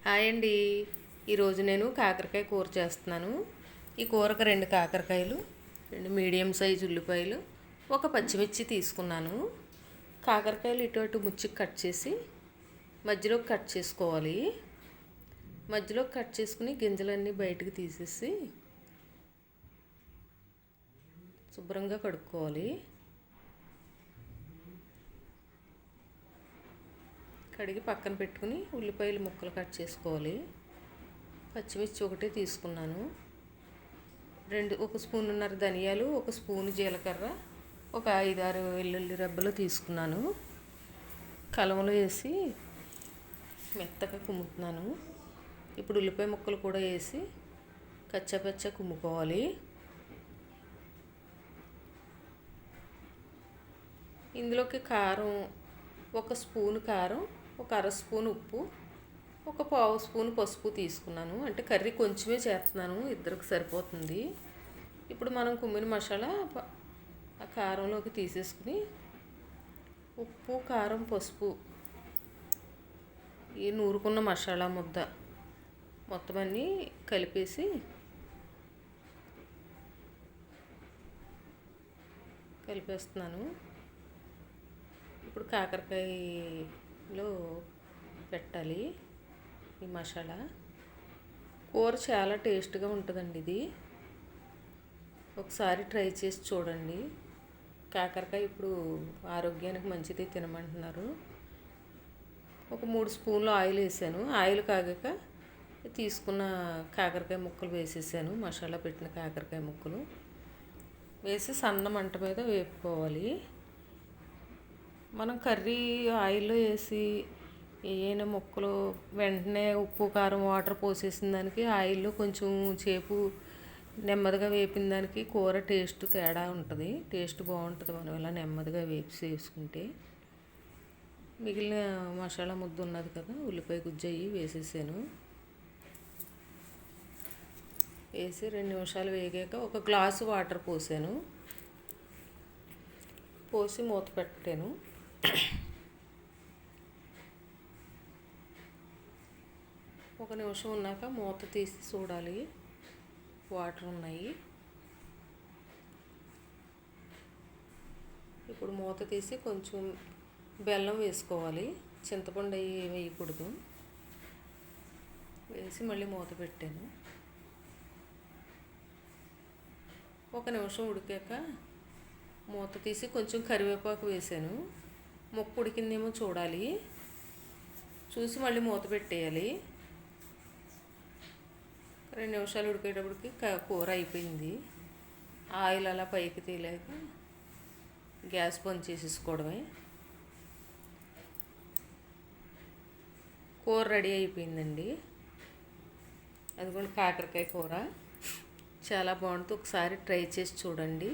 Hi అండి. ఈరోజు నేను కాకరకాయ కూర చేస్తున్నాను. ఈ కూరకు 2 కాకరకాయలు, 2 మీడియం సైజు ఉల్లిపాయలు, ఒక పచ్చిమిర్చి తీసుకున్నాను. కాకరకాయలు ఇటు అటు ముచ్చికి కట్ చేసి మధ్యలోకి కట్ చేసుకోవాలి. మధ్యలోకి కట్ చేసుకుని గింజలన్నీ బయటకు తీసేసి శుభ్రంగా కడుక్కోవాలి. కడిగి పక్కన పెట్టుకుని ఉల్లిపాయలు ముక్కలు కట్ చేసుకోవాలి. పచ్చిమిర్చి ఒకటే తీసుకున్నాను. 1 స్పూనున్నర ధనియాలు, 1 స్పూను జీలకర్ర, ఒక 5-6 వెల్లుల్లి రెబ్బలు తీసుకున్నాను. కలమలో వేసి మెత్తగా కుమ్ముతున్నాను. ఇప్పుడు ఉల్లిపాయ ముక్కలు కూడా వేసి కచ్చాపచ్చా కుమ్ముకోవాలి. ఇందులోకి కారం, 1 స్పూను కారం, ఒక 1/2 స్పూను ఉప్పు, ఒక 1/2 స్పూను పసుపు తీసుకున్నాను. అంటే కర్రీ కొంచెమే చేస్తున్నాను, ఇద్దరికి సరిపోతుంది. ఇప్పుడు మనం కుమ్మిన మసాలా ఆ కారంలోకి తీసేసుకుని ఉప్పు, కారం, పసుపు, ఈ నూరుకున్న మసాలా ముద్ద మొత్తం అన్నీ కలిపేస్తున్నాను. ఇప్పుడు కాకరకాయలో పెట్టాలి ఈ మసాలా. కూర చాలా టేస్ట్గా ఉంటుందండి. ఇది ఒకసారి ట్రై చేసి చూడండి. కాకరకాయ ఇప్పుడు ఆరోగ్యానికి మంచిది, తినమంటున్నారు. ఒక 3 స్పూన్లు ఆయిల్ వేసాను. ఆయిల్ కాగాక తీసుకున్న కాకరకాయ ముక్కలు వేసేసాను. మసాలా పెట్టిన కాకరకాయ ముక్కలు వేసి సన్న మంట మీద వేపుకోవాలి. మనం కర్రీ ఆయిల్లో వేసి ఏమైనా ముక్కలు వెంటనే ఉప్పు, కారం, వాటర్ పోసేసిన దానికి ఆయిల్లో కొంచెం సేపు నెమ్మదిగా వేపిన దానికి కూర టేస్ట్ తేడా ఉంటుంది. టేస్ట్ బాగుంటుంది మనం ఇలా నెమ్మదిగా వేసుకుంటే. మిగిలిన మసాలా ముద్ద ఉన్నది కదా, ఉల్లిపాయ గుజ్జు అయ్యి వేసేసాను. వేసి 2 నిమిషాలు వేగాక 1 గ్లాసు వాటర్ పోసాను. పోసి మూత పెట్టాను. ఒక నిమిషం ఉన్నాక మూత తీసి చూడాలి, వాటర్ ఉన్నాయి. ఇప్పుడు మూత తీసి కొంచెం బెల్లం వేసుకోవాలి. చింతపండు అవి వేయకూడదు. వేసి మళ్ళీ మూత పెట్టాను. 1 నిమిషం ఉడికాక మూత తీసి కొంచెం కరివేపాకు వేసాను. ముక్క ఉడికిందేమో చూడాలి, చూసి మళ్ళీ మూత పెట్టేయాలి. 2 నిమిషాలు ఉడికేటప్పటికి కూర అయిపోయింది. ఆయిల్ అలా పైకి తేలాక గ్యాస్ బంద్ చేసేసుకోవడమే. కూర రెడీ అయిపోయిందండి. అదిగోండి కాకరకాయ కూర చాలా బాగుంటుంది. ఒకసారి ట్రై చేసి చూడండి.